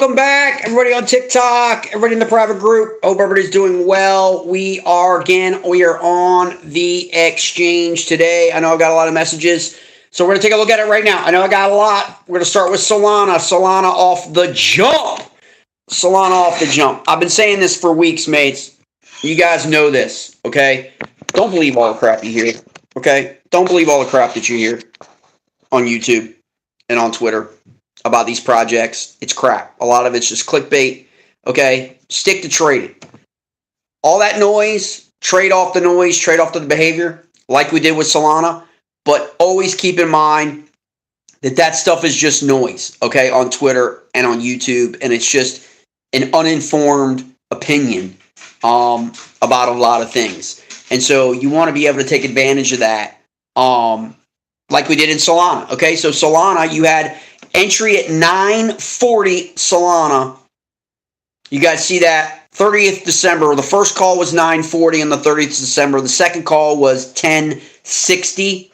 Welcome back, everybody on TikTok, everybody in the private group. Hope everybody's doing well. We are on the exchange today. I know I've got a lot of messages, so we're going to take a look at it right now. I know I got a lot. We're going to start with Solana. Solana off the jump. Solana off the jump. I've been saying this for weeks, mates. You guys know this, okay? Don't believe all the crap you hear, okay? Don't believe all the crap that you hear on YouTube and on Twitter about these projects. It's crap. A lot of it's just clickbait. Okay, stick to trading. All that noise, trade off the noise, trade off the behavior, like we did with Solana. But always keep in mind that stuff is just noise, okay, on Twitter and on YouTube, and it's just an uninformed opinion about a lot of things. And so you want to be able to take advantage of that, like we did in Solana. Okay, so Solana, you had entry at 940 Solana. You guys see that? 30th December. The first call was 940 on the 30th December. The second call was 1060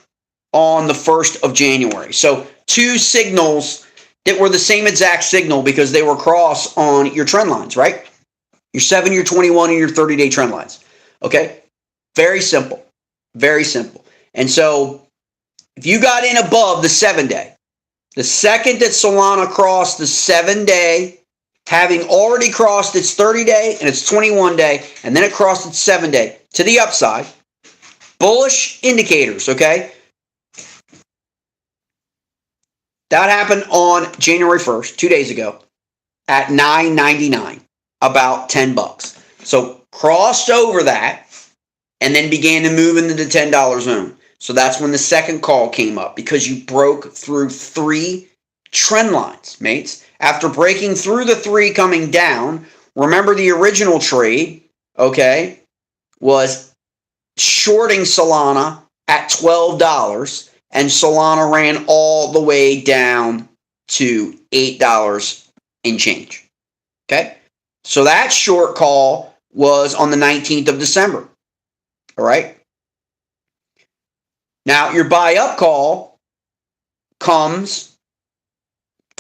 on the 1st of January. So two signals that were the same exact signal because they were cross on your trend lines, right? Your 7, your 21, and your 30-day trend lines. Okay? Very simple. Very simple. And so if you got in above the 7-day, the second that Solana crossed the 7-day, having already crossed its 30-day and its 21-day, and then it crossed its 7-day to the upside, bullish indicators, okay? That happened on January 1st, 2 days ago, at $9.99, about $10. So crossed over that and then began to move into the $10 zone. So that's when the second call came up because you broke through 3 trend lines, mates. After breaking through the 3 coming down, remember the original trade, okay, was shorting Solana at $12, and Solana ran all the way down to $8 and change, okay? So that short call was on the 19th of December, all right? Now, your buy-up call comes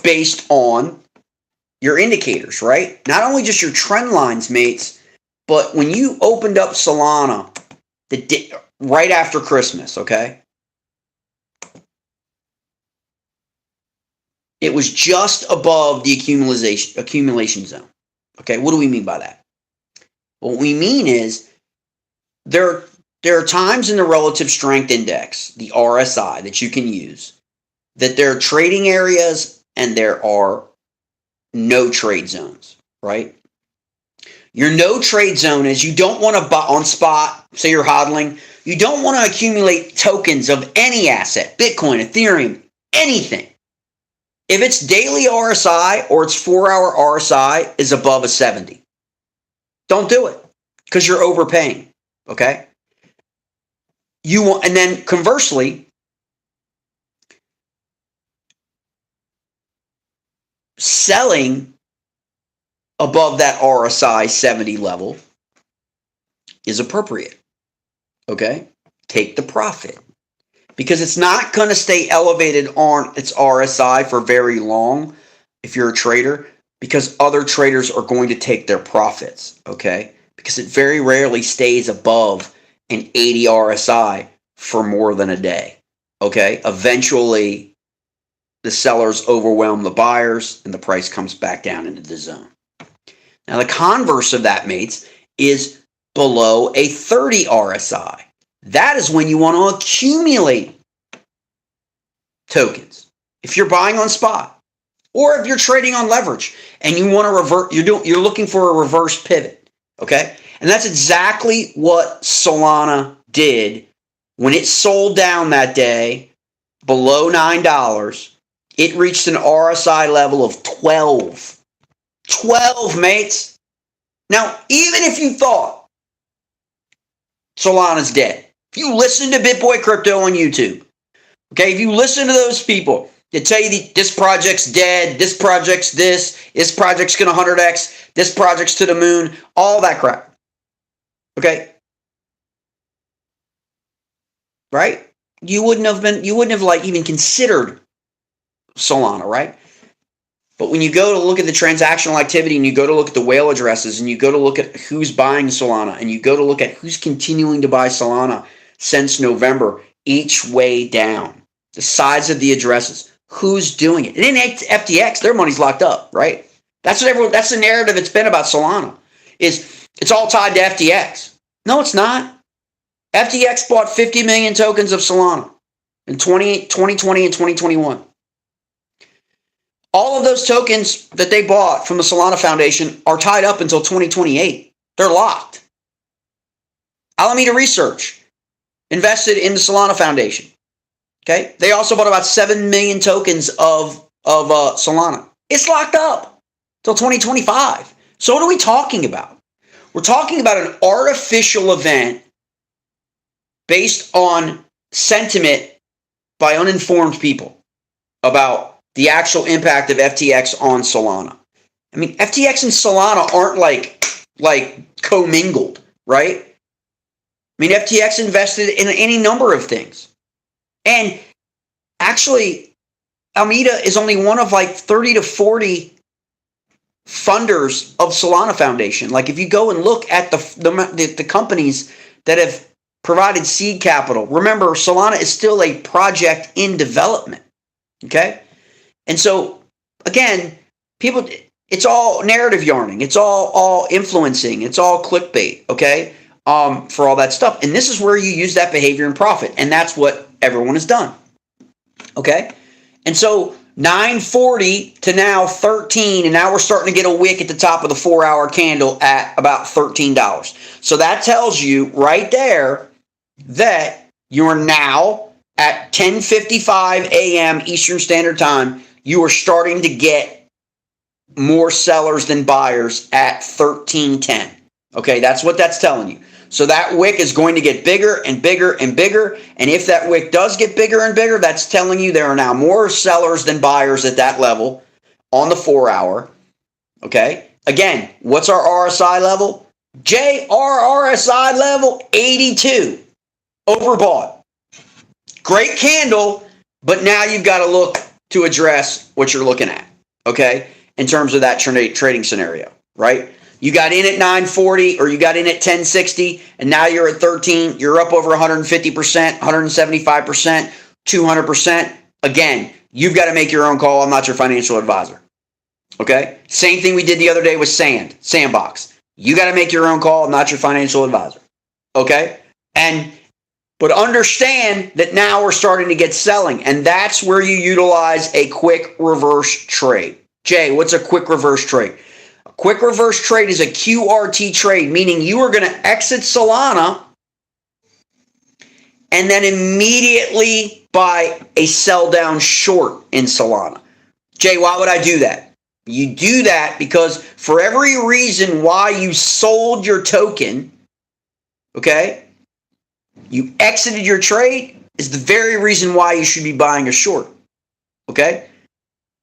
based on your indicators, right? Not only just your trend lines, mates, but when you opened up Solana right after Christmas, okay? It was just above the accumulation zone. Okay, what do we mean by that? What we mean is there are times in the relative strength index, the RSI, that you can use, that there are trading areas and there are no trade zones, right? Your no trade zone is you don't want to buy on spot, say you're hodling, you don't want to accumulate tokens of any asset, Bitcoin, Ethereum, anything. If its daily RSI or its 4-hour RSI is above a 70, don't do it because you're overpaying, okay? And then conversely, selling above that RSI 70 level is appropriate, okay? Take the profit because it's not going to stay elevated on its RSI for very long if you're a trader because other traders are going to take their profits, okay? Because it very rarely stays above an 80 RSI for more than a day, okay? Eventually, the sellers overwhelm the buyers and the price comes back down into the zone. Now, the converse of that, mates, is below a 30 RSI. That is when you want to accumulate tokens. If you're buying on spot or if you're trading on leverage and you want to revert, you're looking for a reverse pivot, okay? And that's exactly what Solana did when it sold down that day below $9. It reached an RSI level of 12. 12, mates. Now, even if you thought Solana's dead, if you listen to BitBoy Crypto on YouTube, okay, if you listen to those people that tell you this project's dead, this project's this project's going to 100x, this project's to the moon, all that crap, okay, right? You wouldn't have like even considered Solana, right? But when you go to look at the transactional activity and you go to look at the whale addresses and you go to look at who's buying Solana and you go to look at who's continuing to buy Solana since November, each way down, the size of the addresses, who's doing it. And in FTX, their money's locked up, right? That's the narrative it's been about Solana, is it's all tied to FTX. No, it's not. FTX bought 50 million tokens of Solana in 2020 and 2021. All of those tokens that they bought from the Solana Foundation are tied up until 2028. They're locked. Alameda Research invested in the Solana Foundation. Okay, they also bought about 7 million tokens of Solana. It's locked up till 2025. So what are we talking about? We're talking about an artificial event based on sentiment by uninformed people about the actual impact of FTX on Solana. I mean, FTX and Solana aren't like commingled, right? I mean, FTX invested in any number of things. And actually, Alameda is only one of like 30 to 40 funders of Solana Foundation. Like if you go and look at the companies that have provided seed capital, remember Solana is still a project in development, okay? And so, again, people, it's all narrative yarning. It's all influencing. It's all clickbait, okay, for all that stuff. And this is where you use that behavior and profit. And that's what everyone has done, okay? And so 940 to now 13, and now we're starting to get a wick at the top of the 4-hour candle at about $13. So that tells you right there that you are now at 10:55 a.m. Eastern Standard Time. You are starting to get more sellers than buyers at 13:10. Okay, that's what that's telling you. So that wick is going to get bigger and bigger and bigger. And if that wick does get bigger and bigger, that's telling you there are now more sellers than buyers at that level on the 4-hour. Okay, again, what's our RSI level? RSI level 82. Overbought. Great candle, but now you've got to look to address what you're looking at, okay, in terms of that trading scenario, right? You got in at 940 or you got in at 1060, and now you're at 13. You're up over 150%, 175%, 200%. Again, you've got to make your own call. I'm not your financial advisor, okay? Same thing we did the other day with Sandbox. You got to make your own call. I'm not your financial advisor, okay? But understand that now we're starting to get selling, and that's where you utilize a quick reverse trade. Jay, what's a quick reverse trade? A quick reverse trade is a QRT trade, meaning you are going to exit Solana and then immediately buy a sell down short in Solana. Jay, why would I do that? You do that because for every reason why you sold your token, okay, you exited your trade is the very reason why you should be buying a short, okay?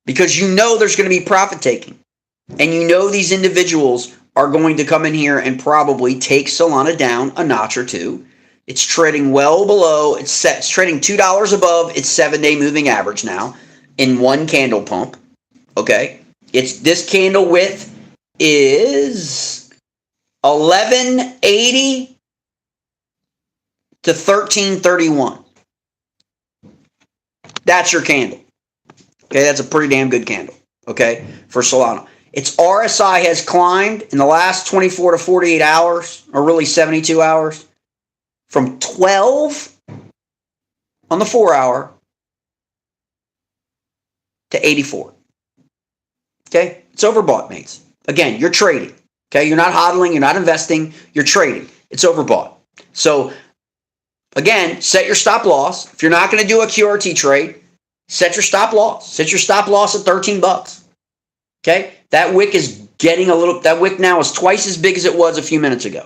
Because you know there's going to be profit taking. And you know these individuals are going to come in here and probably take Solana down a notch or two. It's trading well below. It's trading $2 above its 7-day moving average now in one candle pump, okay? This candle width is 1180 to 1331. That's your candle. Okay, that's a pretty damn good candle, okay, for Solana. Its RSI has climbed in the last 24 to 48 hours, or really 72 hours, from 12 on the 4-hour to 84. Okay, it's overbought, mates. Again, you're trading. Okay, you're not hodling, you're not investing, you're trading. It's overbought. So again, set your stop loss. If you're not going to do a QRT trade, set your stop loss. Set your stop loss at $13. Okay? That wick is getting that wick now is twice as big as it was a few minutes ago.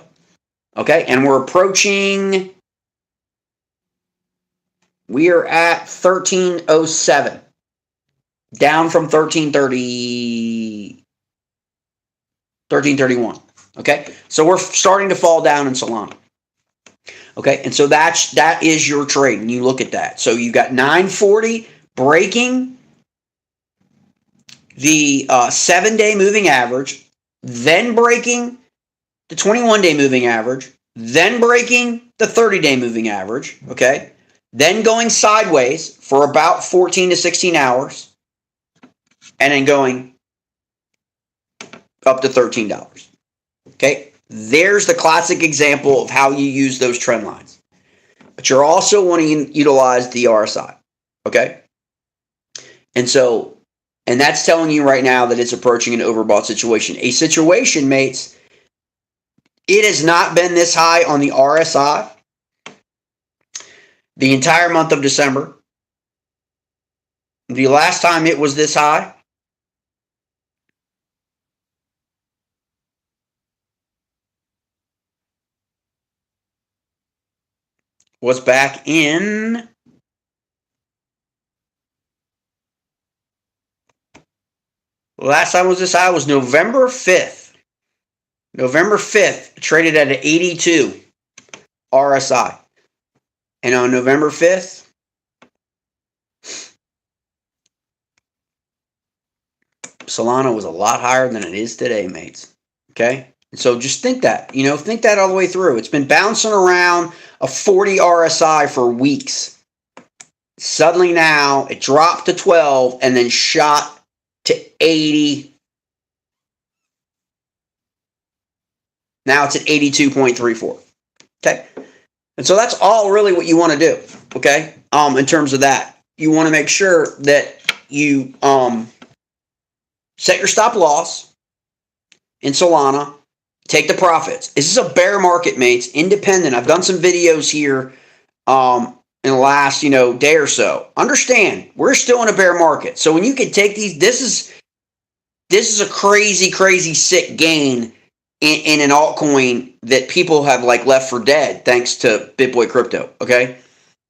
Okay? And we're approaching, we are at 1307. Down from 1331. Okay? So we're starting to fall down in Solana. Okay, and so that is your trade when you look at that. So you got 940 breaking the 7-day moving average, then breaking the 21-day moving average, then breaking the 30-day moving average, okay? Then going sideways for about 14 to 16 hours, and then going up to $13, okay? There's the classic example of how you use those trend lines. But you're also wanting to utilize the RSI, okay? And that's telling you right now that it's approaching an overbought situation. A situation, mates, it has not been this high on the RSI the entire month of December. The last time it was this high was back in last time was this high was November 5th. November 5th, traded at an 82 RSI. And on November 5th, Solana was a lot higher than it is today, mates. Okay? So just think that, think that all the way through. It's been bouncing around a 40 RSI for weeks. Suddenly now it dropped to 12 and then shot to 80. Now it's at 82.34. Okay? And so that's all really what you want to do. Okay? In terms of that, you want to make sure that you set your stop loss in Solana. Take the profits. This is a bear market, mates. Independent. I've done some videos here in the last, day or so. Understand, we're still in a bear market. So when you can take these, this is a crazy, crazy sick gain in an altcoin that people have left for dead thanks to BitBoy Crypto, okay?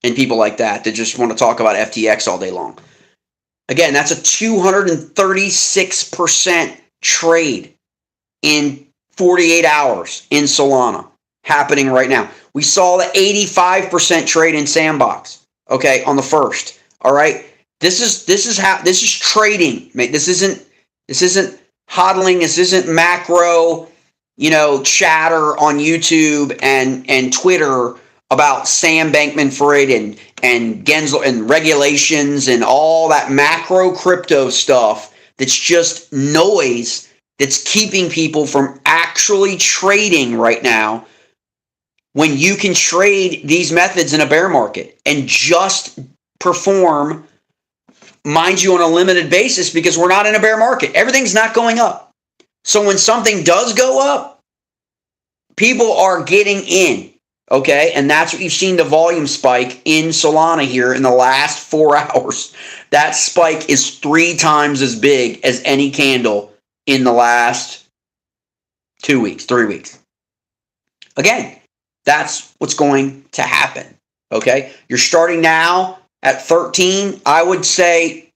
And people like that just want to talk about FTX all day long. Again, that's a 236% trade in 48 hours in Solana happening right now. We saw the 85% trade in Sandbox, okay, on the 1st. All right. This is trading, mate. This isn't hodling. This isn't macro, chatter on YouTube and Twitter about Sam Bankman-Fried and Gensler and regulations and all that macro crypto stuff that's just noise that's keeping people from actually trading right now when you can trade these methods in a bear market and just perform, mind you, on a limited basis because we're not in a bear market. Everything's not going up. So when something does go up, people are getting in, okay? And that's what you've seen the volume spike in Solana here in the last 4 hours. That spike is 3 times as big as any candle in the last 2 weeks, 3 weeks. Again, that's what's going to happen, okay? You're starting now at 13. I would say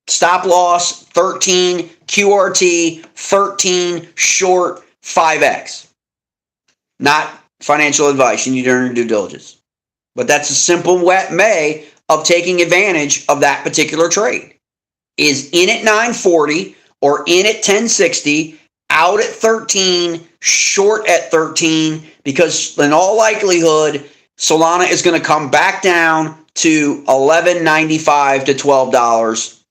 stop loss, 13, QRT, 13, short, 5X. Not financial advice. You need to earn your due diligence. But that's a simple way of taking advantage of that particular trade. Is in at 940 or in at 1060, out at 13, short at 13, because in all likelihood, Solana is going to come back down to $11.95 to $12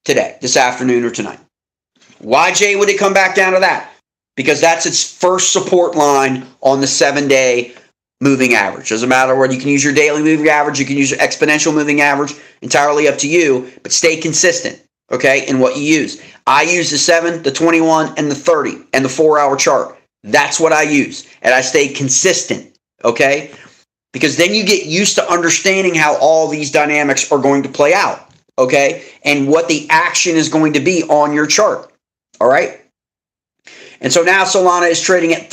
today, this afternoon or tonight. Why, Jay, would it come back down to that? Because that's its first support line on the 7-day moving average. Doesn't matter whether you can use your daily moving average, you can use your exponential moving average, entirely up to you, but stay consistent, okay, in what you use. I use the 7, the 21, and the 30, and the 4-hour chart. That's what I use, and I stay consistent, okay? Because then you get used to understanding how all these dynamics are going to play out, okay? And what the action is going to be on your chart, all right? And so now Solana is trading at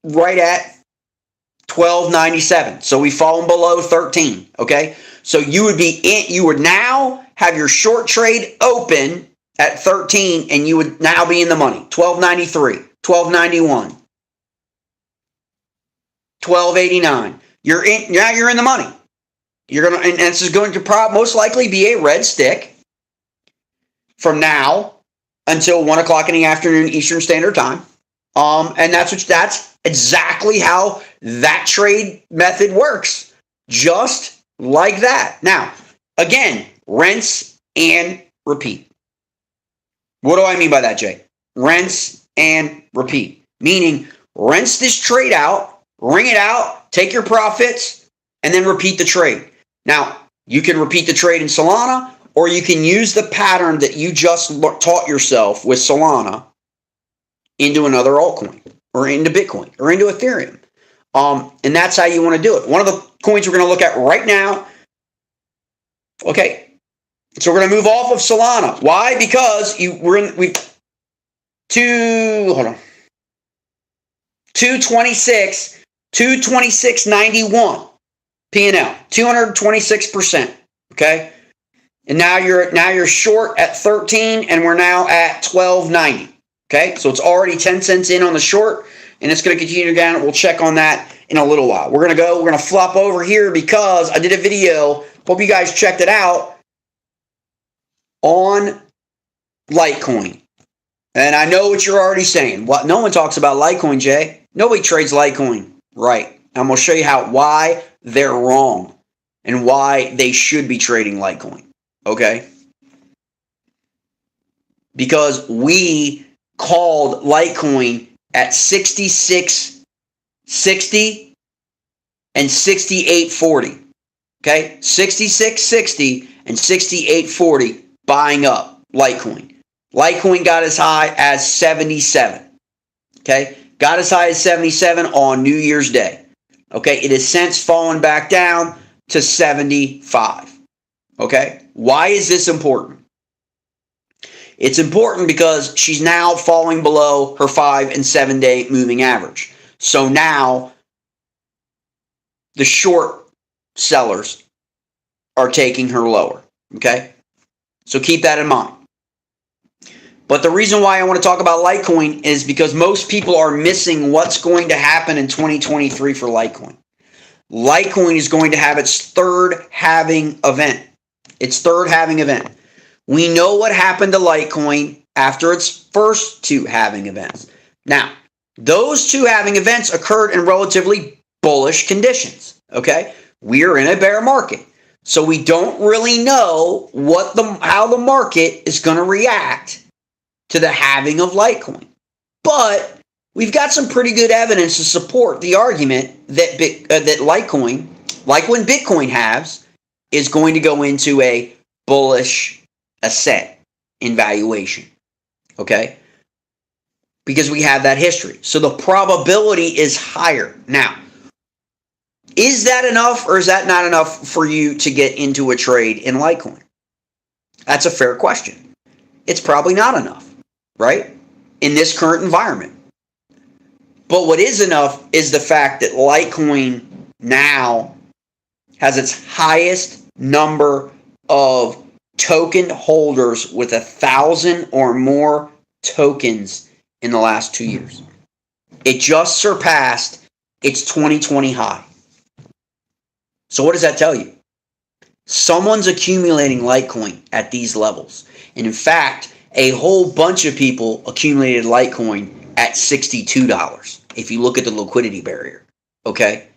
right at $12.97. So we've fallen below 13, okay? So you would now have your short trade open at 13 and you would now be in the money. $12.93, $12.91, $12.89. You're in the money. And this is going to most likely be a red stick from now until 1 o'clock in the afternoon Eastern Standard Time. And that's exactly how that trade method works. Just like that. Now, again, rinse and repeat. What do I mean by that, Jay? Rinse and repeat. Meaning, rinse this trade out, wring it out, take your profits, and then repeat the trade. Now, you can repeat the trade in Solana, or you can use the pattern that you just taught yourself with Solana into another altcoin, or into Bitcoin, or into Ethereum. And that's how you want to do it. One of the coins we're going to look at right now. Okay, so we're going to move off of Solana. Why? Because we've 226.91 P&L, 226%. Okay, and now you're short at 13, and we're now at 12.90. Okay, so it's already 10 cents in on the short, and it's going to continue down. We'll check on that in a little while. We're going to flop over here because I did a video. Hope you guys checked it out on Litecoin. And I know what you're already saying. What? No one talks about Litecoin, Jay. Nobody trades Litecoin. Right. I'm going to show you why they're wrong and why they should be trading Litecoin. Okay? Because we called Litecoin at 66.60 and 68.40. Okay? 66.60 and 68.40 buying up Litecoin. Litecoin got as high as 77. Okay? Got as high as 77 on New Year's Day. Okay? It has since fallen back down to 75. Okay? Why is this important? It's important because she's now falling below her 5 and 7 day moving average. So now the short sellers are taking her lower. Okay? So keep that in mind. But the reason why I want to talk about Litecoin is because most people are missing what's going to happen in 2023 for Litecoin. Litecoin is going to have its third halving event. We know what happened to Litecoin after its first two halving events. Now, those two halving events occurred in relatively bullish conditions. Okay? We are in a bear market. So we don't really know how the market is going to react to the halving of Litecoin. But we've got some pretty good evidence to support the argument that that Litecoin, like when Bitcoin halves, is going to go into a bullish ascent in valuation. Okay? Because we have that history. So the probability is higher. Now, is that enough or is that not enough for you to get into a trade in Litecoin? That's a fair question. It's probably not enough, right? In this current environment. But what is enough is the fact that Litecoin now has its highest number of token holders with 1,000 or more tokens in the last 2 years. It just surpassed its 2020 high. So what does that tell you? Someone's accumulating Litecoin at these levels. And in fact, a whole bunch of people accumulated Litecoin at $62 if you look at the liquidity barrier. Okay?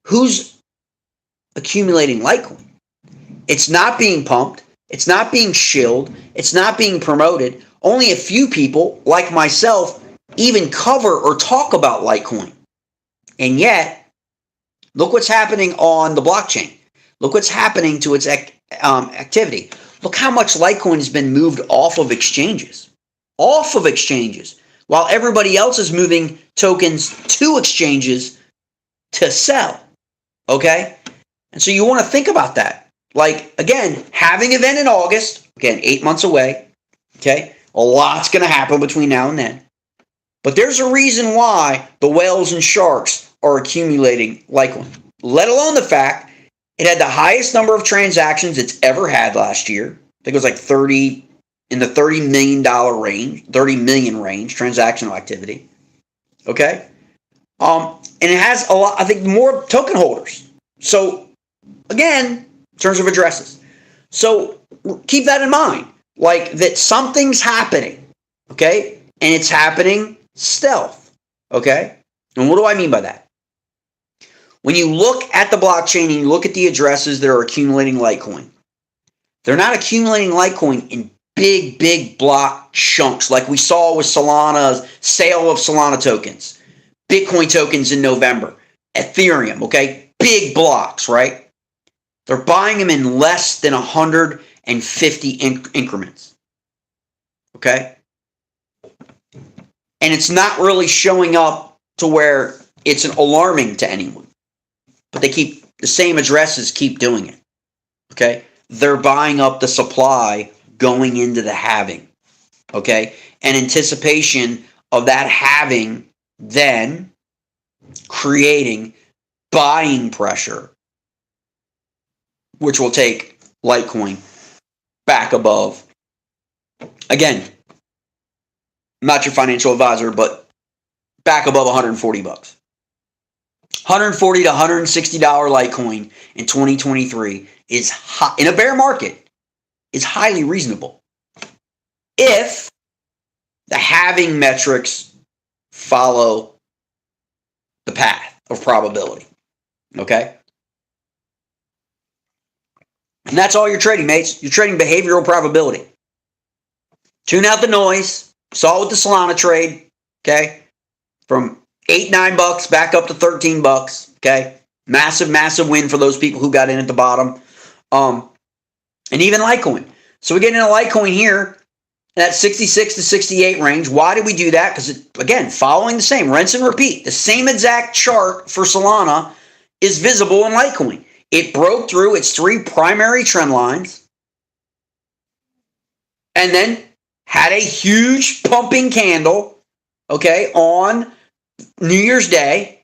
Who's accumulating Litecoin? It's not being pumped. It's not being shilled. It's not being promoted. Only a few people, like myself, even cover or talk about Litecoin. And yet, look what's happening on the blockchain. Look what's happening to its activity. Look how much Litecoin has been moved off of exchanges. Off of exchanges. While everybody else is moving tokens to exchanges to sell. Okay? And so you want to think about that. Like, again, having an event in August. Again, 8 months away. Okay? A lot's going to happen between now and then. But there's a reason why the whales and sharks are accumulating Litecoin. Let alone the fact it had the highest number of transactions it's ever had last year. I think it was like 30 in the $30 million range, 30 million range transactional activity. Okay? And it has a lot, I think, more token holders. So, again, in terms of addresses. So, keep that in mind. like that something's happening, okay? And it's happening stealth, okay? And what do I mean by that? When you look at the blockchain and you look at the addresses that are accumulating Litecoin, they're not accumulating Litecoin in big block chunks like we saw with Solana's sale of Solana tokens, Bitcoin tokens in November, Ethereum, okay? Big blocks, right? They're buying them in less than 150 increments, okay? And it's not really showing up to where it's alarming to anyone. But the same addresses keep doing it, okay? They're buying up the supply going into the halving, okay? In anticipation of that halving then creating buying pressure, which will take Litecoin back above. Again, not your financial advisor, but back above 140 bucks. 140 to $160 Litecoin in 2023 is in a bear market is highly reasonable if the halving metrics follow the path of probability. Okay? And that's all you're trading, mates. You're trading behavioral probability. Tune out the noise. Saw it with the Solana trade. Okay? From $8-9 back up to $13. Okay? Massive win for those people who got in at the bottom. And even Litecoin. So we get into Litecoin here in that 66 to 68 range. Why did we do that? Because, again, following the same, rinse and repeat. The same exact chart for Solana is visible in Litecoin. It broke through its 3 primary trend lines and then had a huge pumping candle, okay, on New Year's Day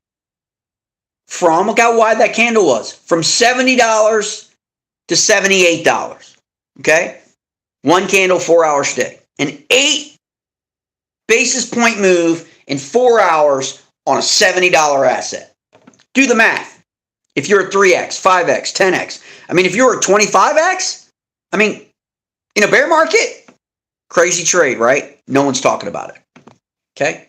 from, look how wide that candle was, from $70 to $78, okay? One candle, 4-hour stick. An 8 basis point move in 4 hours on a $70 asset. Do the math. If you're at 3x, 5x, 10x. I mean, if you're at 25x, I mean, in a bear market, crazy trade, right? No one's talking about it. Okay?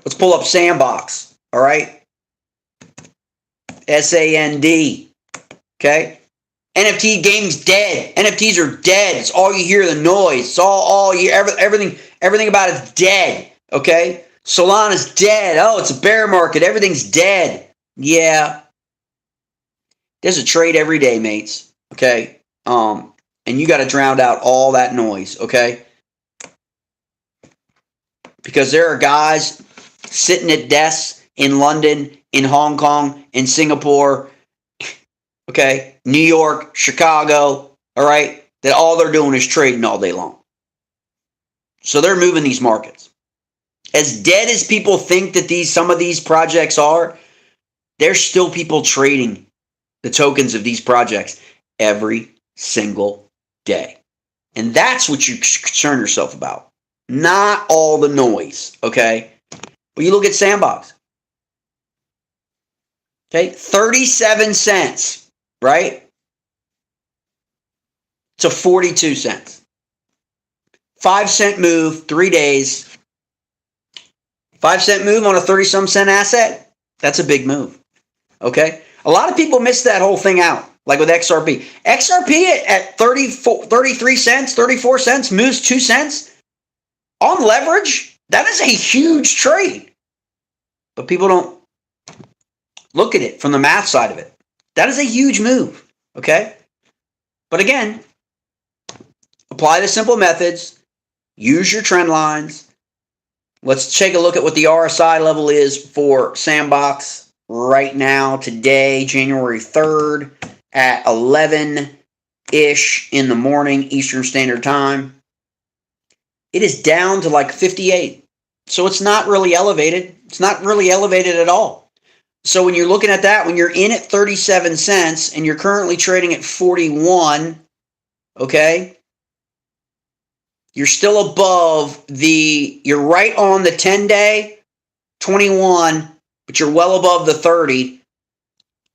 Let's pull up Sandbox, all right? SAND, okay? NFT gaming's dead. NFTs are dead. It's all you hear, the noise. It's all you everything about it's dead, okay? Solana's dead. Oh, it's a bear market. Everything's dead. Yeah. There's a trade every day, mates, okay? And you got to drown out all that noise, okay? Because there are guys sitting at desks in London, in Hong Kong, in Singapore, okay, New York, Chicago, all right, that all they're doing is trading all day long. So they're moving these markets. As dead as people think that some of these projects are, there's still people trading the tokens of these projects every single day. And that's what you concern yourself about. Not all the noise, okay? But you look at Sandbox. Okay, 37 cents, right? To 42 cents. 5-cent move, 3 days. 5-cent move on a 30-some cent asset, that's a big move, okay? A lot of people miss that whole thing out, like with XRP. XRP at 33 cents, 34 cents, moves 2 cents. On leverage, that is a huge trade. But people don't look at it from the math side of it. That is a huge move, okay? But again, apply the simple methods, use your trend lines. Let's take a look at what the RSI level is for Sandbox right now, today, January 3rd at 11-ish in the morning, Eastern Standard Time. It is down to like 58. So it's not really elevated. It's not really elevated at all. So when you're looking at that, when you're in at 37 cents and you're currently trading at 41, okay? You're still above you're right on the 10-day, 21, but you're well above the 30.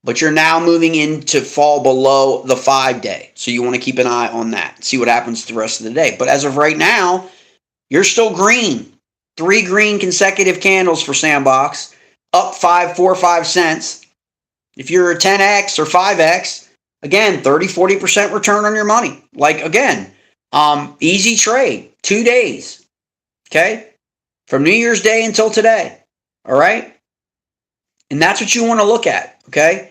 but you're now moving in to fall below the 5-day. So you want to keep an eye on that. See what happens the rest of the day. But as of right now, you're still green. 3 green consecutive candles for Sandbox. Up 4 or 5 cents. If you're a 10x or 5x, again, 30-40% return on your money. Like, again, easy trade. 2 days. Okay? From New Year's Day until today. All right? And that's what you want to look at. Okay?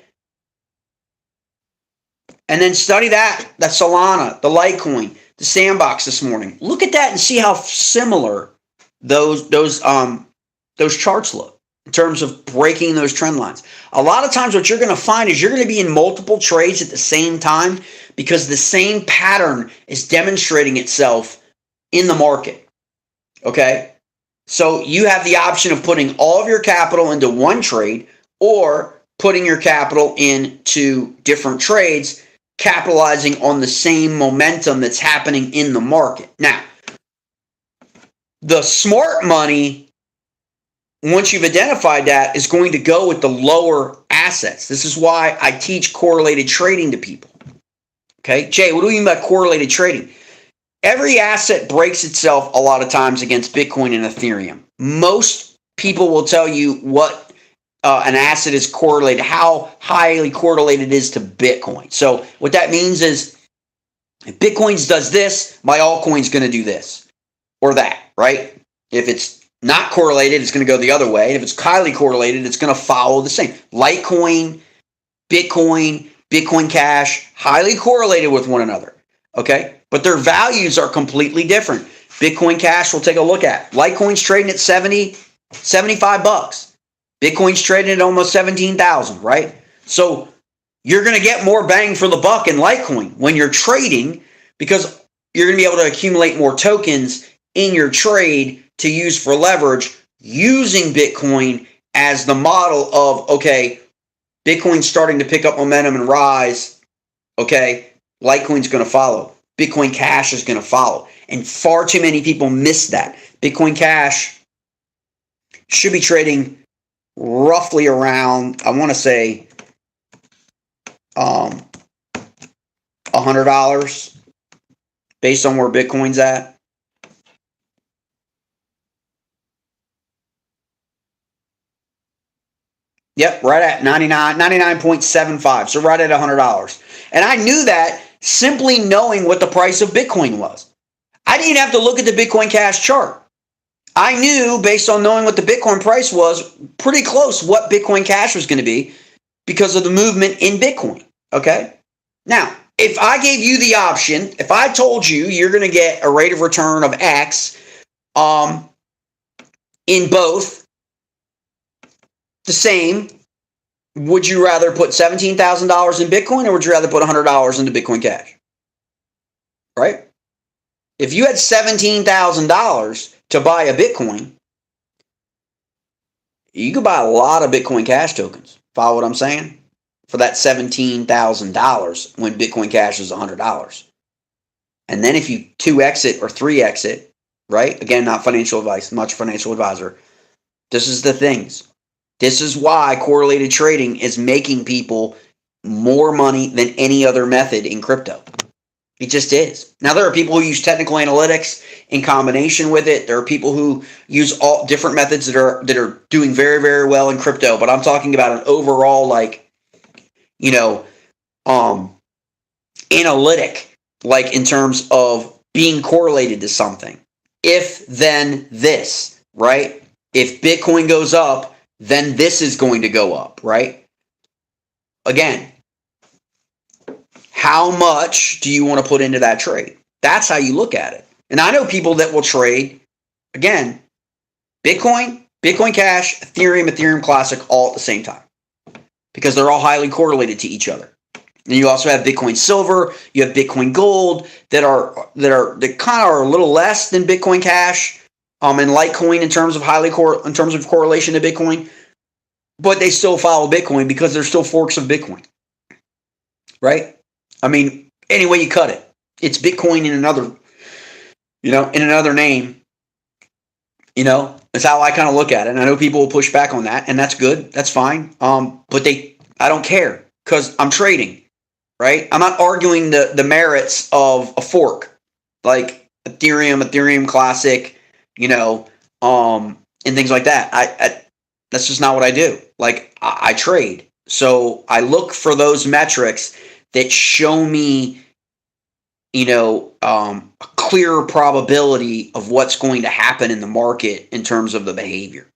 And then study that Solana, the Litecoin, the Sandbox this morning. Look at that and see how similar those charts look in terms of breaking those trend lines. A lot of times what you're going to find is you're going to be in multiple trades at the same time because the same pattern is demonstrating itself in the market. Okay? So you have the option of putting all of your capital into one trade or putting your capital into different trades, capitalizing on the same momentum that's happening in the market. Now, the smart money, once you've identified that, is going to go with the lower assets. This is why I teach correlated trading to people. Okay, Jay, what do you mean by correlated trading? Every asset breaks itself a lot of times against Bitcoin and Ethereum. Most people will tell you what an asset is correlated, how highly correlated it is to Bitcoin. So what that means is if Bitcoin does this, my altcoin's going to do this or that, right? If it's not correlated, it's going to go the other way. And if it's highly correlated, it's going to follow the same. Litecoin, Bitcoin Cash, highly correlated with one another, okay? But their values are completely different. Bitcoin Cash we'll take a look at. Litecoin's trading at 70, 75 bucks. Bitcoin's trading at almost 17,000, right? So you're going to get more bang for the buck in Litecoin when you're trading because you're going to be able to accumulate more tokens in your trade to use for leverage using Bitcoin as the model of, okay, Bitcoin's starting to pick up momentum and rise, okay, Litecoin's going to follow. Bitcoin Cash is going to follow. And far too many people miss that. Bitcoin Cash should be trading roughly around, I want to say, $100 based on where Bitcoin's at. Yep, right at 99.75. So right at $100. And I knew that simply knowing what the price of Bitcoin was. I didn't have to look at the Bitcoin Cash chart. I knew based on knowing what the Bitcoin price was pretty close what Bitcoin Cash was going to be because of the movement in Bitcoin. Okay? Now, if I gave you the option, if I told you you're going to get a rate of return of X in both the same, would you rather put $17,000 in Bitcoin or would you rather put $100 into Bitcoin Cash? Right? If you had $17,000 to buy a Bitcoin, you could buy a lot of Bitcoin Cash tokens. Follow what I'm saying? For that $17,000 when Bitcoin Cash is $100. And then if you 2x it or 3x it, right? Again, not financial advice, much financial advisor. This is the things. This is why correlated trading is making people more money than any other method in crypto. It just is. Now, there are people who use technical analytics in combination with it. There are people who use all different methods that are doing very, very well in crypto. But I'm talking about an overall, like, analytic, like in terms of being correlated to something. If, then this, right? If Bitcoin goes up, then this is going to go up, right? Again, how much do you want to put into that trade? That's how you look at it. And I know people that will trade, again, Bitcoin, Bitcoin Cash, Ethereum Classic all at the same time because they're all highly correlated to each other. And you also have Bitcoin Silver, you have Bitcoin Gold that kind of are a little less than Bitcoin Cash and Litecoin in terms of correlation to Bitcoin, but they still follow Bitcoin because they're still forks of Bitcoin, right? I mean, any way you cut it, it's Bitcoin in another name. That's how I kind of look at it. And I know people will push back on that, and that's good. That's fine. But I don't care because I'm trading, right? I'm not arguing the merits of a fork like Ethereum Classic, and things like that. I that's just not what I do. Like I trade. So I look for those metrics that show me, a clearer probability of what's going to happen in the market in terms of the behavior.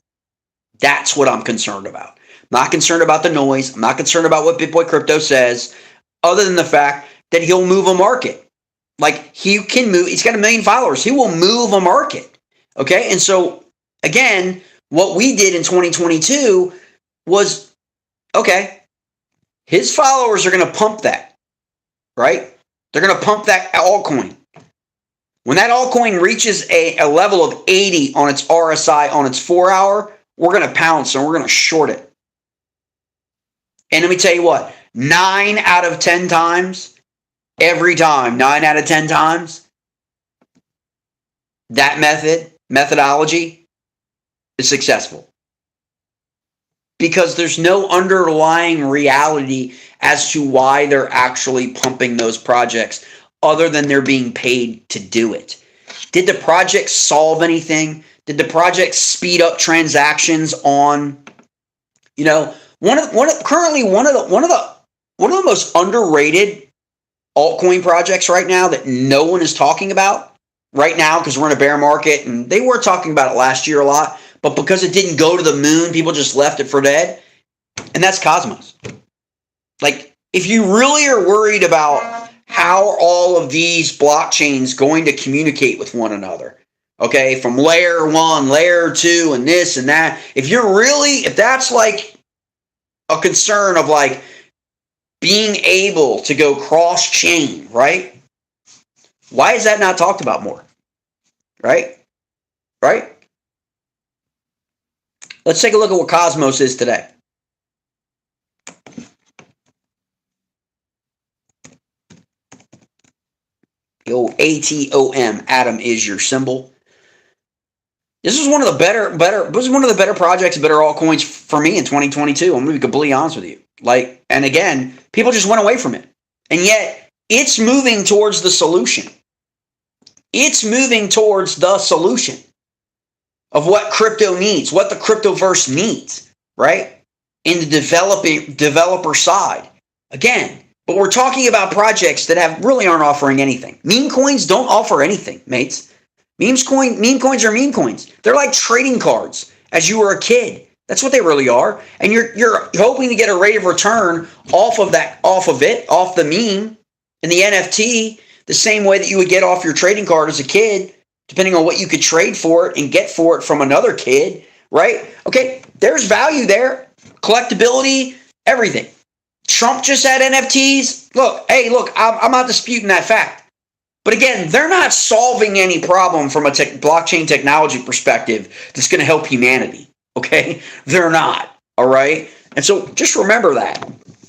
That's what I'm concerned about. I'm not concerned about the noise. I'm not concerned about what BitBoy Crypto says, other than the fact that he'll move a market. Like he can move, he's got 1 million followers. He will move a market. Okay. And so again, what we did in 2022 was, okay, his followers are going to pump that, right? They're going to pump that altcoin. When that altcoin reaches a level of 80 on its RSI on its 4-hour, we're going to pounce and we're going to short it. And let me tell you what, 9 out of 10 times, every time, 9 out of 10 times, that methodology is successful. Because there's no underlying reality as to why they're actually pumping those projects other than they're being paid to do it. Did the project solve anything? Did the project speed up transactions on, one of the most underrated altcoin projects right now that no one is talking about right now because we're in a bear market, and they were talking about it last year a lot, but because it didn't go to the moon, people just left it for dead, and that's Cosmos. Like, if you really are worried about how are all of these blockchains going to communicate with one another, okay, from layer 1, layer 2, and this and that, if that's like a concern of like being able to go cross-chain, right? Why is that not talked about more? Right? Let's take a look at what Cosmos is today. The old ATOM, Atom is your symbol. This is one of the better projects, better altcoins for me in 2022. I'm going to be completely honest with you. And again, people just went away from it. And yet, it's moving towards the solution. It's moving towards the solution of what crypto needs, what the cryptoverse needs, right? In the developer side. Again, but we're talking about projects that really aren't offering anything. Meme coins don't offer anything, mates. Meme coins are meme coins. They're like trading cards as you were a kid. That's what they really are. And you're hoping to get a rate of return off of the meme and the NFT, the same way that you would get off your trading card as a kid, depending on what you could trade for it and get for it from another kid, right? Okay, there's value there. Collectability, everything. Trump just had NFTs. Look, I'm not disputing that fact. But again, they're not solving any problem from a blockchain technology perspective that's going to help humanity, okay? They're not, all right? And so just remember that,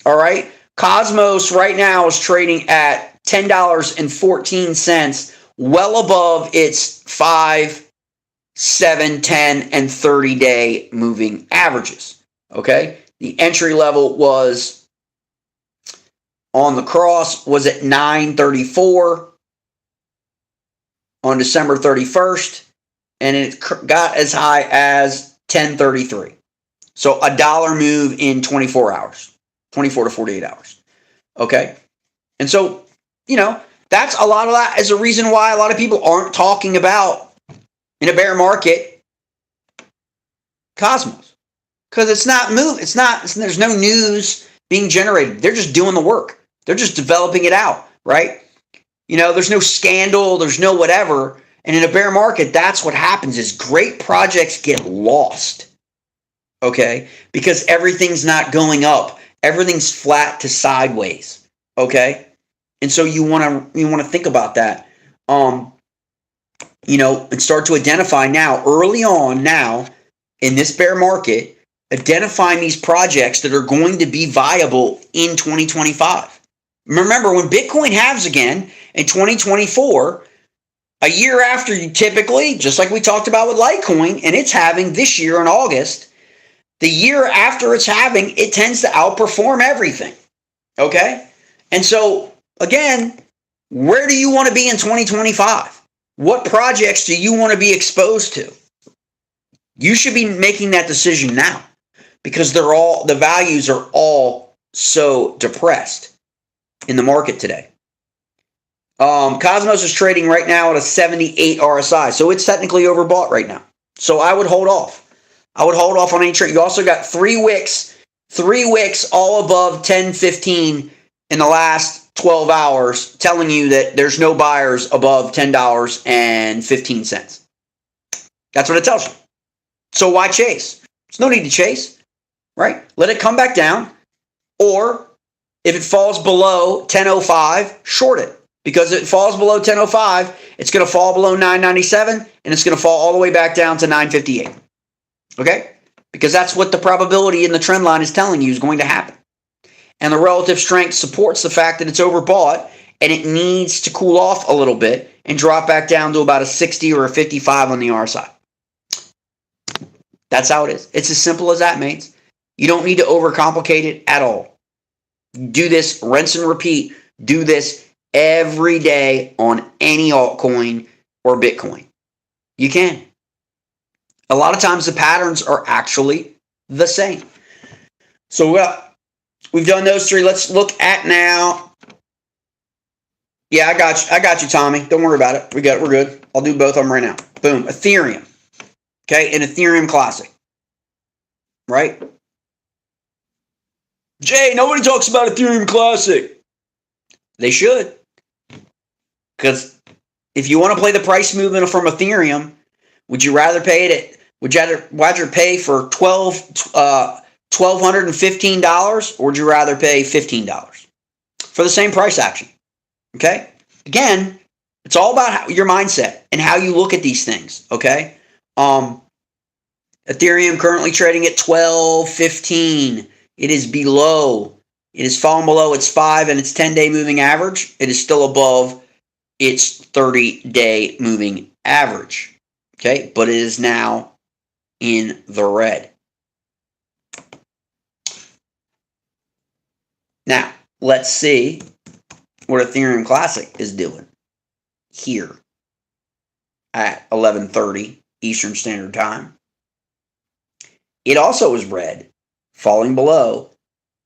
all right? Cosmos right now is trading at $10.14, well above its 5, 7, 10, and 30-day moving averages, okay? The entry level was on the cross was at 934 on December 31st, and it got as high as 1033. So $1 move in 24 hours, 24 to 48 hours. Okay? And so, that's a lot of that is a reason why a lot of people aren't talking about in a bear market Cosmos. Because it's not there's no news being generated. They're just doing the work. They're just developing it out, right? There's no scandal, there's no whatever. And in a bear market, that's what happens is great projects get lost. Okay? Because everything's not going up. Everything's flat to sideways. Okay? And so you want to think about that. And start to identify now, early on now, in this bear market, identifying these projects that are going to be viable in 2025. Remember, when Bitcoin halves again in 2024, a year after you typically, just like we talked about with Litecoin, and it's halving this year in August, the year after it's halving, it tends to outperform everything. Okay? And so, again, where do you want to be in 2025? What projects do you want to be exposed to? You should be making that decision now because the values are all so depressed in the market today. Cosmos is trading right now at a 78 RSI, so it's technically overbought right now. So I would hold off. I would hold off on any trade. You also got three wicks all above 10.15 in the last 12 hours telling you that there's no buyers above $10.15. That's what it tells you. So why chase? There's no need to chase, right? Let it come back down, or if it falls below 10.05, short it. Because if it falls below 10.05, it's going to fall below 9.97, and it's going to fall all the way back down to 9.58. Okay? Because that's what the probability in the trend line is telling you is going to happen. And the relative strength supports the fact that it's overbought, and it needs to cool off a little bit and drop back down to about a 60 or a 55 on the RSI. That's how it is. It's as simple as that, mates. You don't need to overcomplicate it at all. Do this, rinse and repeat. Do this every day on any altcoin or Bitcoin. You can. A lot of times the patterns are actually the same. So we've done those three. Let's look at now. Yeah, I got you, Tommy. Don't worry about it. We're good. I'll do both of them right now. Boom. Ethereum. Okay, an Ethereum Classic. Right? Jay, nobody talks about Ethereum Classic. They should. Because if you want to play the price movement from Ethereum, would you rather pay it? Would you rather pay for $1,215, or would you rather pay $15 for the same price action? Okay. Again, it's all about your mindset and how you look at these things. Okay. Ethereum currently trading at 12.15. It is below. It has fallen below its 5 and its 10-day moving average. It is still above its 30-day moving average. Okay, but it is now in the red. Now, let's see what Ethereum Classic is doing here at 11:30 Eastern Standard Time. It also is red, falling below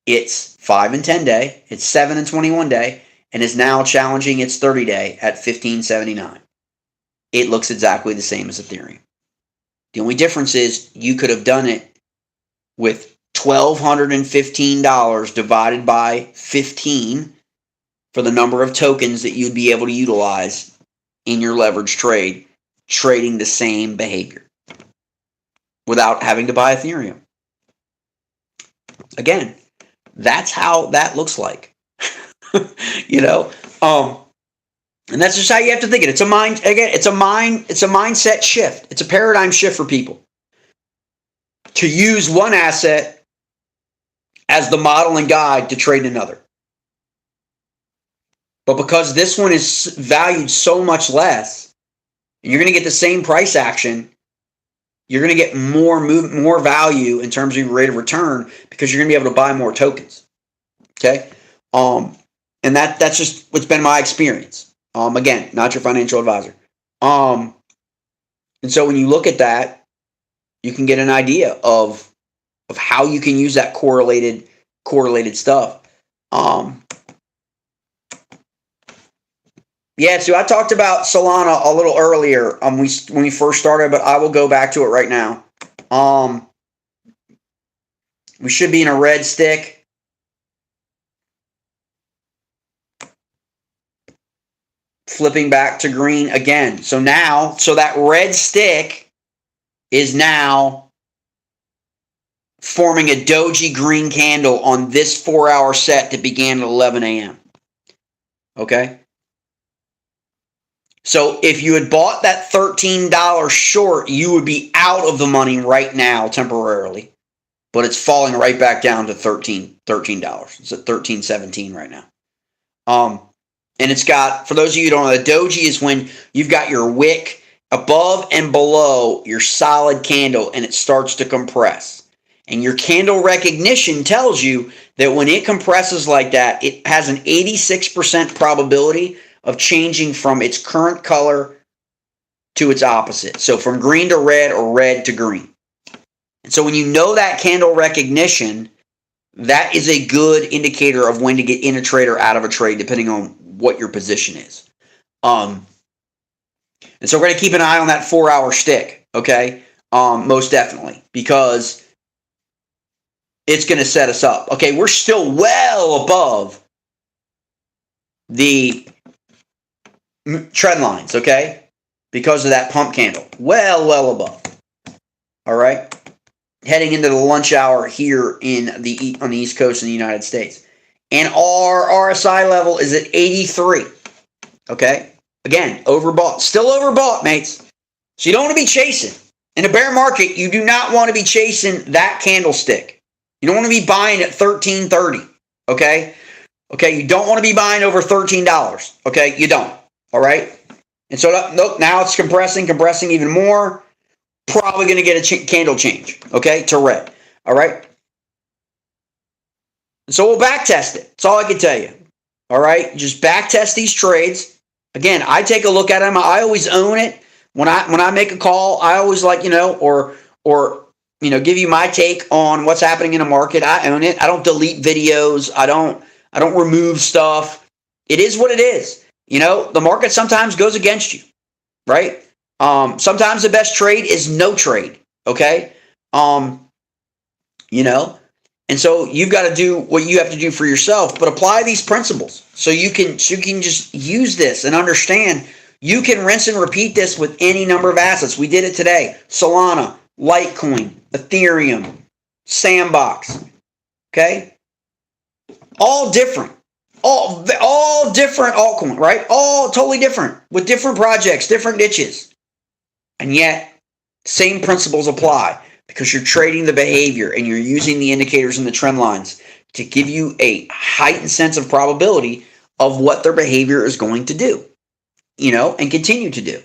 its 5 and 10 day, its 7 and 21 day, and is now challenging its 30 day at 15.79. It looks exactly the same as Ethereum. The only difference is you could have done it with $1,215 divided by 15 for the number of tokens that you'd be able to utilize in your leverage trade, trading the same behavior without having to buy Ethereum. Again, that's how that looks like. You know, and that's just how you have to think it. It's a mindset shift. It's a paradigm shift for people to use one asset as the model and guide to trade another. But because this one is valued so much less, and you're going to get the same price action, you're going to get more value in terms of your rate of return because you're going to be able to buy more tokens. Okay? And that's just what's been my experience. Again, not your financial advisor. And so when you look at that, you can get an idea of how you can use that correlated stuff. Yeah, so I talked about Solana a little earlier when we first started, but I will go back to it right now. We should be in a red stick. Flipping back to green again. So that red stick is now forming a doji green candle on this 4-hour set that began at 11 a.m. Okay? So if you had bought that $13 short, you would be out of the money right now temporarily. But it's falling right back down to $13. It's at $13.17 right now. And it's got, for those of you who don't know, the doji is when you've got your wick above and below your solid candle and it starts to compress. And your candle recognition tells you that when it compresses like that, it has an 86% probability of changing from its current color to its opposite. So from green to red or red to green. And so when you know that candle recognition, that is a good indicator of when to get in a trade or out of a trade, depending on what your position is. And so we're going to keep an eye on that 4-hour stick, okay? Most definitely, because it's going to set us up. Okay, we're still well above the trend lines, okay? Because of that pump candle. Well above. All right? Heading into the lunch hour here on the East Coast of the United States. And our RSI level is at 83. Okay? Again, overbought. Still overbought, mates. So you don't want to be chasing. In a bear market, you do not want to be chasing that candlestick. You don't want to be buying at $13.30. Okay? Okay, you don't want to be buying over $13. Okay? You don't. All right? And so now it's compressing even more. Probably going to get a candle change, okay, to red. All right? So we'll back test it. That's all I can tell you. All right? Just back test these trades. Again, I take a look at them. I always own it. When I make a call, I always like, or give you my take on what's happening in the market. I own it. I don't delete videos. I don't remove stuff. It is what it is. The market sometimes goes against you, right? Sometimes the best trade is no trade, okay? And so you've got to do what you have to do for yourself, but apply these principles so you can just use this and understand you can rinse and repeat this with any number of assets. We did it today. Solana, Litecoin, Ethereum, Sandbox, okay? All different. All different altcoins, right? All totally different with different projects, different niches. And yet, same principles apply because you're trading the behavior and you're using the indicators and the trend lines to give you a heightened sense of probability of what their behavior is going to do, and continue to do.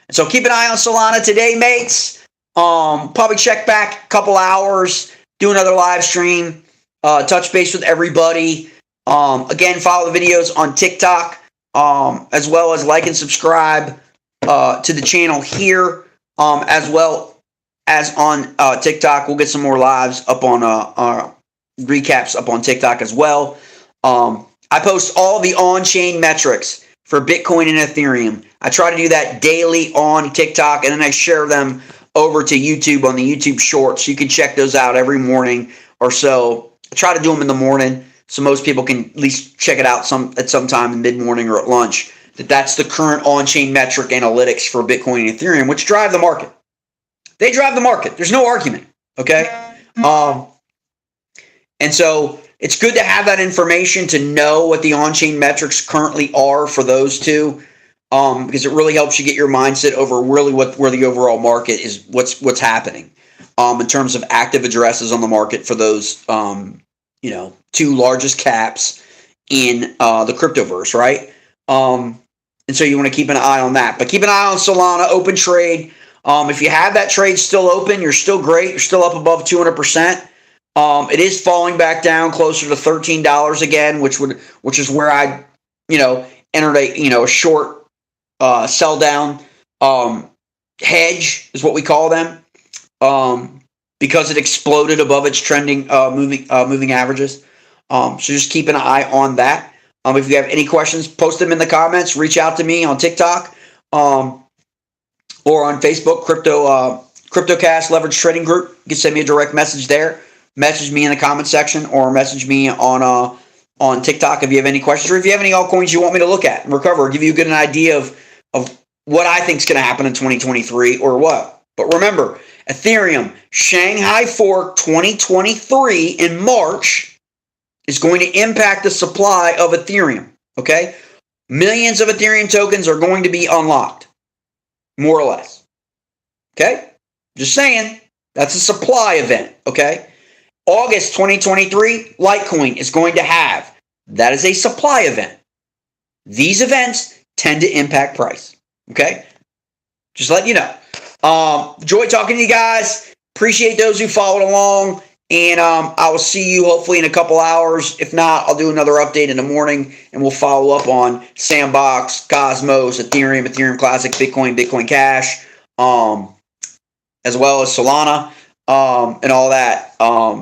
And so keep an eye on Solana today, mates. Probably check back a couple hours, do another live stream, touch base with everybody. Again, follow the videos on TikTok, as well as like and subscribe to the channel here, as well as on TikTok. We'll get some more lives up on recaps up on TikTok as well. I post all the on-chain metrics for Bitcoin and Ethereum. I try to do that daily on TikTok, and then I share them over to YouTube on the YouTube Shorts. You can check those out every morning or so. I try to do them in the morning so most people can at least check it out at some time in mid-morning or at lunch. That's the current on-chain metric analytics for Bitcoin and Ethereum, which drive the market. They drive the market. There's no argument, okay? And so it's good to have that information to know what the on-chain metrics currently are for those two, because it really helps you get your mindset over really where the overall market is, what's happening in terms of active addresses on the market for those, two largest caps in the cryptoverse, right? And so you want to keep an eye on that. But keep an eye on Solana, open trade. If you have that trade still open, you're still great. You're still up above 200%. It is falling back down closer to $13 again, which is where I, entered a short sell down hedge is what we call them, because it exploded above its trending moving averages. So just keep an eye on that. If you have any questions, post them in the comments. Reach out to me on TikTok or on Facebook, CryptoCast Leverage Trading Group. You can send me a direct message there. Message me in the comment section or message me on TikTok if you have any questions or if you have any altcoins you want me to look at and recover or give you a good idea of what I think is going to happen in 2023 or what. But remember, Ethereum Shanghai Fork 2023 in March is going to impact the supply of Ethereum, okay? Millions of Ethereum tokens are going to be unlocked, more or less, okay? Just saying, that's a supply event, okay? August 2023, Litecoin is going to have. That is a supply event. These events tend to impact price, okay? Just letting you know. Enjoy talking to you guys. Appreciate those who followed along. And I will see you hopefully in a couple hours. If not, I'll do another update in the morning, and we'll follow up on Sandbox, Cosmos, Ethereum, Ethereum Classic, Bitcoin, Bitcoin Cash, as well as Solana, and all that,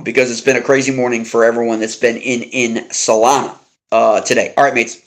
because it's been a crazy morning for everyone that's been in Solana today. All right, mates.